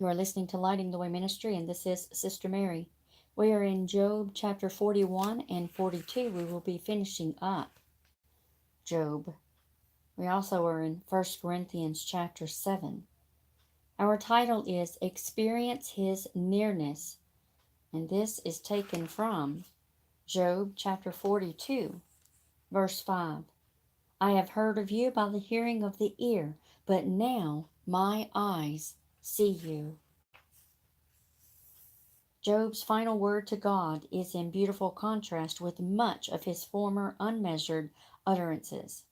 You are listening to Lighting the Way Ministry, and this is Sister Mary. We are in Job chapter 41 and 42. We will be finishing up Job. We also are in 1 Corinthians chapter 7. Our title is Experience His Nearness, and this is taken from Job chapter 42, verse 5. I have heard of you by the hearing of the ear, but now my eyes see you. Job's final word to God is in beautiful contrast with much of his former unmeasured utterances.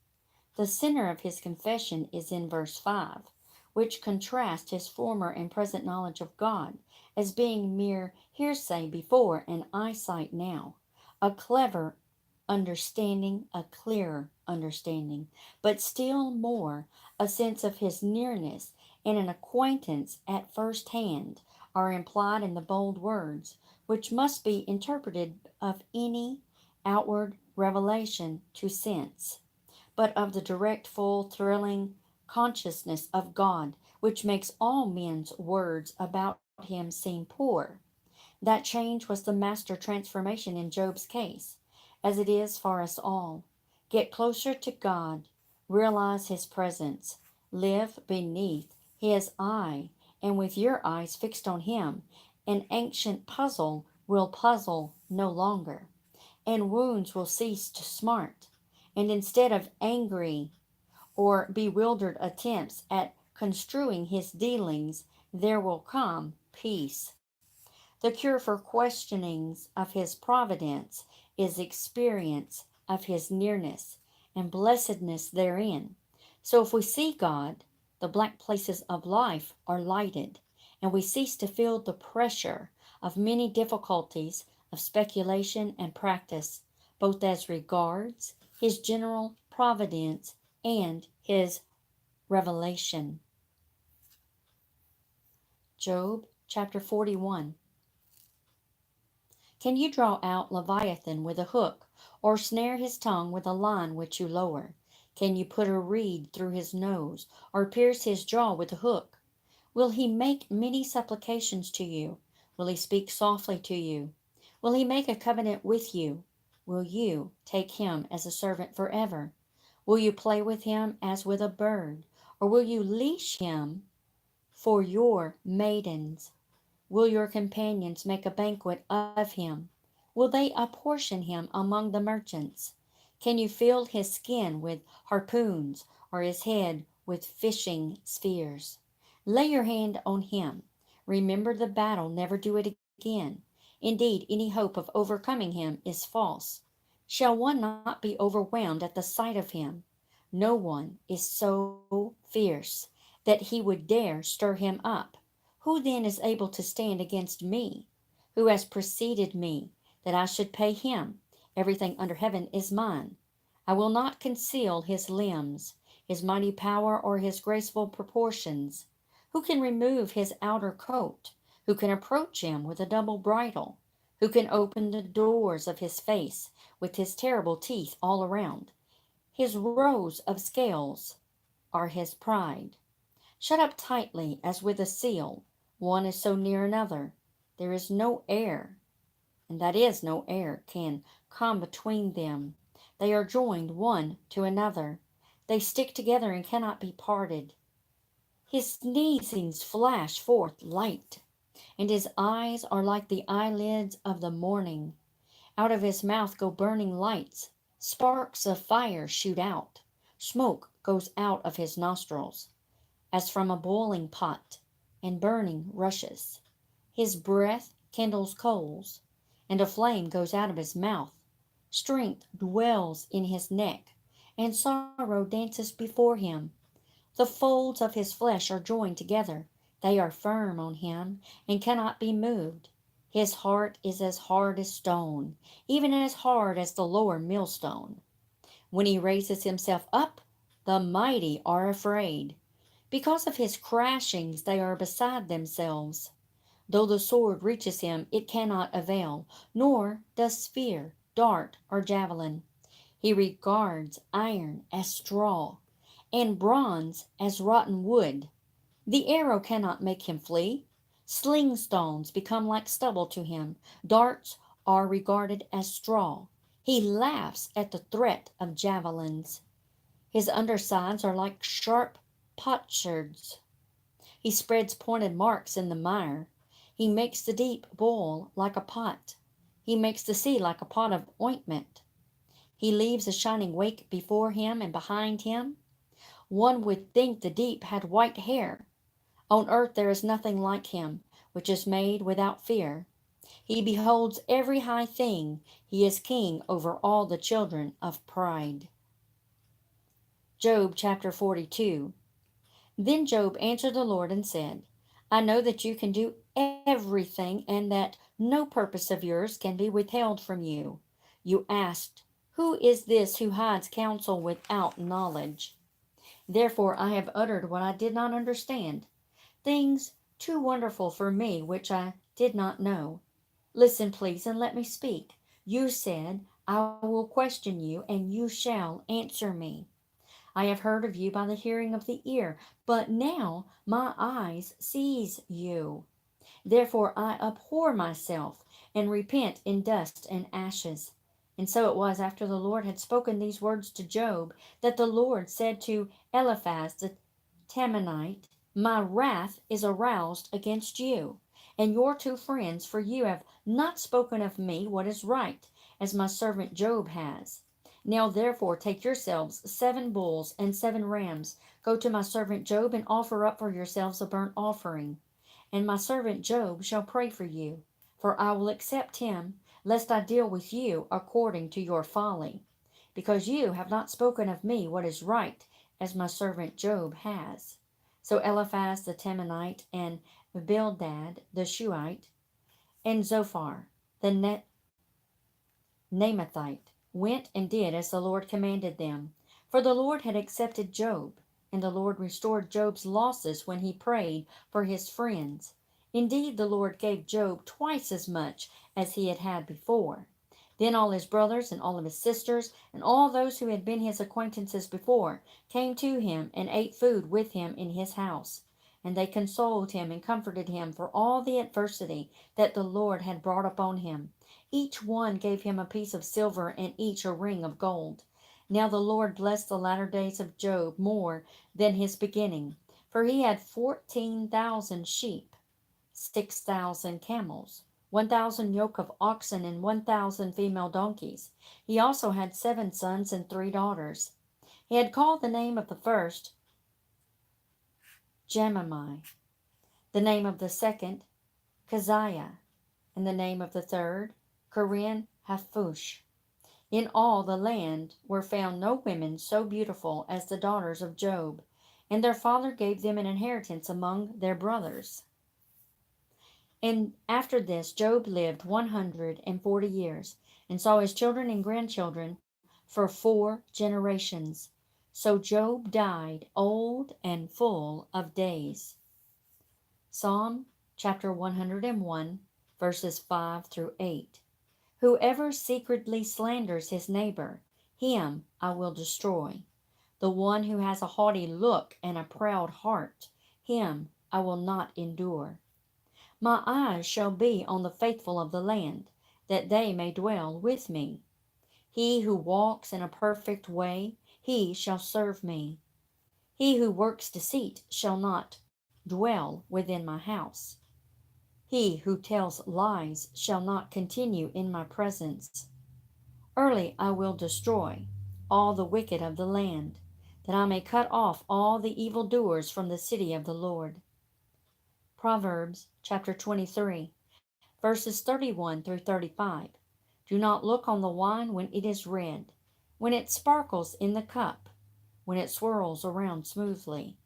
The center of his confession is in verse 5, which contrasts his former and present knowledge of God as being mere hearsay before and eyesight now, a clever understanding, a clearer understanding, but still more a sense of his nearness and an acquaintance at first hand are implied in the bold words, which must be interpreted of any outward revelation to sense, but of the direct, full, thrilling consciousness of God, which makes all men's words about him seem poor. That change was the master transformation in Job's case, as it is for us all. Get closer to God, realize His presence, live beneath His eye, and with your eyes fixed on Him, an ancient puzzle will puzzle no longer, and wounds will cease to smart. And instead of angry or bewildered attempts at construing His dealings, there will come peace. The cure for questionings of His providence is experience of His nearness and blessedness therein. So if we see God, the black places of life are lighted, and we cease to feel the pressure of many difficulties of speculation and practice, both as regards His general providence and His revelation. Job chapter 41. Can you draw out Leviathan with a hook, or snare his tongue with a line which you lower? Can you put a reed through his nose, or pierce his jaw with a hook? Will he make many supplications to you? Will he speak softly to you? Will he make a covenant with you? Will you take him as a servant forever? Will you play with him as with a bird, or will you leash him for your maidens? Will your companions make a banquet of him? Will they apportion him among the merchants? Can you fill his skin with harpoons, or his head with fishing spears? Lay your hand on him. Remember the battle, never do it again. Indeed, any hope of overcoming him is false. Shall one not be overwhelmed at the sight of him? No one is so fierce that he would dare stir him up. Who then is able to stand against me? Who has preceded me, that I should pay him? Everything under heaven is mine. I will not conceal his limbs, his mighty power, or his graceful proportions. Who can remove his outer coat? Who can approach him with a double bridle? Who can open the doors of his face with his terrible teeth all around? His rows of scales are his pride. Shut up tightly as with a seal, one is so near another. There is no air, and that is no air, can come between them. They are joined one to another. They stick together and cannot be parted. His sneezings flash forth light, and his eyes are like the eyelids of the morning. Out of his mouth go burning lights. Sparks of fire shoot out. Smoke goes out of his nostrils as from a boiling pot, and burning rushes. His breath kindles coals, and a flame goes out of his mouth. Strength dwells in his neck, and sorrow dances before him. The folds of his flesh are joined together. They are firm on him, and cannot be moved. His heart is as hard as stone, even as hard as the lower millstone. When he raises himself up, the mighty are afraid. Because of his crashings, they are beside themselves. Though the sword reaches him, it cannot avail, nor does spear, dart, or javelin. He regards iron as straw, and bronze as rotten wood. The arrow cannot make him flee. Sling stones become like stubble to him. Darts are regarded as straw. He laughs at the threat of javelins. His undersides are like sharp potsherds. He spreads pointed marks in the mire. He makes the deep boil like a pot. He makes the sea like a pot of ointment. He leaves a shining wake before him and behind him. One would think the deep had white hair. On earth there is nothing like him, which is made without fear. He beholds every high thing. He is king over all the children of pride. Job chapter 42. Then Job answered the Lord and said, I know that you can do everything and that no purpose of yours can be withheld from you. You asked, who is this who hides counsel without knowledge? Therefore I have uttered what I did not understand, things too wonderful for me which I did not know. Listen, please, and let me speak. You said, I will question you, and you shall answer me. I have heard of you by the hearing of the ear, but now my eyes sees you. Therefore I abhor myself, and repent in dust and ashes. And so it was after the Lord had spoken these words to Job, that the Lord said to Eliphaz the Temanite, my wrath is aroused against you, and your two friends, for you have not spoken of me what is right, as my servant Job has. Now therefore take yourselves 7 bulls and 7 rams, go to my servant Job, and offer up for yourselves a burnt offering. And my servant Job shall pray for you, for I will accept him, lest I deal with you according to your folly, because you have not spoken of me what is right, as my servant Job has. So Eliphaz the Temanite, and Bildad the Shuhite, and Zophar the Naamathite went and did as the Lord commanded them. For the Lord had accepted Job, and the Lord restored Job's losses when he prayed for his friends. Indeed, the Lord gave Job twice as much as he had had before. Then all his brothers and all of his sisters and all those who had been his acquaintances before came to him and ate food with him in his house. And they consoled him and comforted him for all the adversity that the Lord had brought upon him. Each one gave him a piece of silver and each a ring of gold. Now the Lord blessed the latter days of Job more than his beginning, for he had 14,000 sheep, 6,000 camels, 1,000 yoke of oxen, and 1,000 female donkeys. He also had 7 sons and 3 daughters. He had called the name of the first Jemimai, the name of the second Keziah, and the name of the third Corinne Hafush. In all the land were found no women so beautiful as the daughters of Job, and their father gave them an inheritance among their brothers. And after this Job lived 140 years, and saw his children and grandchildren for 4 generations. So Job died old and full of days. Psalm chapter 101, verses 5 through 8. Whoever secretly slanders his neighbor, him I will destroy. The one who has a haughty look and a proud heart, him I will not endure. My eyes shall be on the faithful of the land, that they may dwell with me. He who walks in a perfect way, he shall serve me. He who works deceit shall not dwell within my house. He who tells lies shall not continue in my presence. Early I will destroy all the wicked of the land, that I may cut off all the evildoers from the city of the Lord. Proverbs chapter 23, verses 31 through 35. Do not look on the wine when it is red, when it sparkles in the cup, when it swirls around smoothly.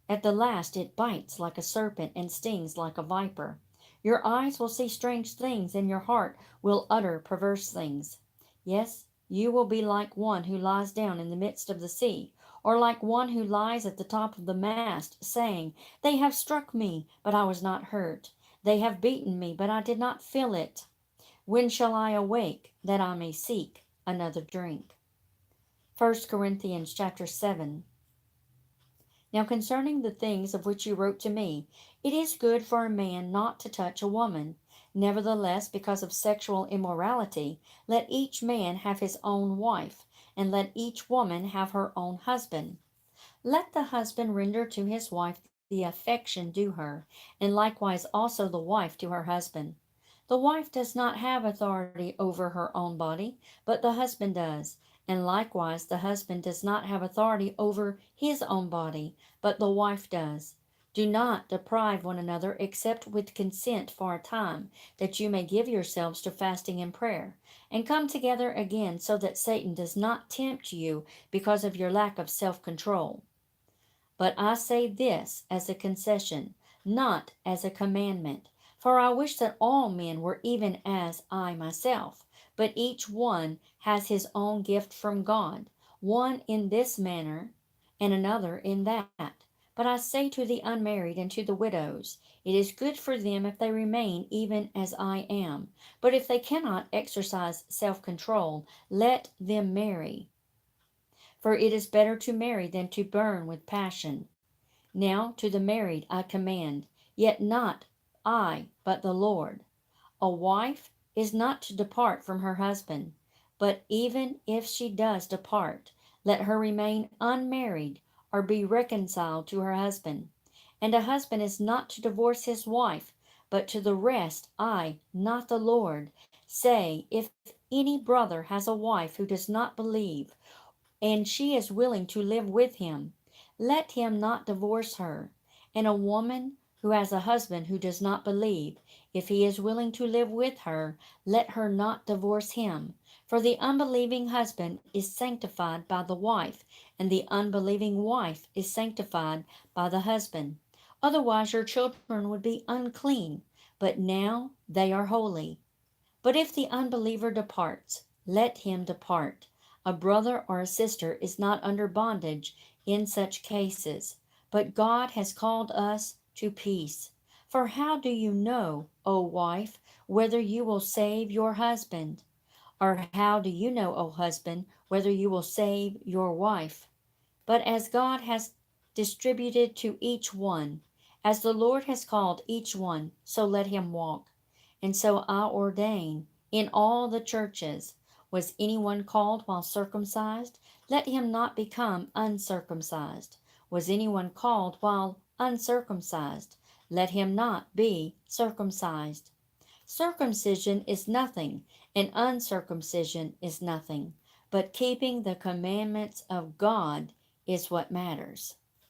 At the last it bites like a serpent and stings like a viper. Your eyes will see strange things, and your heart will utter perverse things. Yes, you will be like one who lies down in the midst of the sea, or like one who lies at the top of the mast, saying, They have struck me, but I was not hurt. They have beaten me, but I did not feel it. When shall I awake, that I may seek another drink? 1 Corinthians chapter 7. Now concerning the things of which you wrote to me, it is good for a man not to touch a woman. Nevertheless, because of sexual immorality, let each man have his own wife, and let each woman have her own husband. Let the husband render to his wife the affection due her, and likewise also the wife to her husband. The wife does not have authority over her own body, but the husband does, and likewise the husband does not have authority over his own body, but the wife does. Do not deprive one another except with consent for a time, that you may give yourselves to fasting and prayer, and come together again so that Satan does not tempt you because of your lack of self control. But I say this as a concession, not as a commandment. For I wish that all men were even as I myself. But each one has his own gift from God, one in this manner, and another in that. But I say to the unmarried and to the widows, it is good for them if they remain even as I am. But if they cannot exercise self control, let them marry. For it is better to marry than to burn with passion. Now to the married I command, yet not I, but the Lord. A wife is not to depart from her husband, but even if she does depart, let her remain unmarried or be reconciled to her husband. And a husband is not to divorce his wife, but to the rest I, not the Lord, say, if any brother has a wife who does not believe, and she is willing to live with him, let him not divorce her. And a woman who has a husband who does not believe, if he is willing to live with her, let her not divorce him. For the unbelieving husband is sanctified by the wife, and the unbelieving wife is sanctified by the husband. Otherwise, your children would be unclean, but now they are holy. But if the unbeliever departs, let him depart. A brother or a sister is not under bondage in such cases, but God has called us to peace. For how do you know, O wife, whether you will save your husband? Or how do you know, O husband, whether you will save your wife? But as God has distributed to each one, as the Lord has called each one, so let him walk. And so I ordain in all the churches. Was anyone called while circumcised? Let him not become uncircumcised. Was anyone called while uncircumcised? Let him not be circumcised. Circumcision is nothing, and uncircumcision is nothing, but keeping the commandments of God is what matters.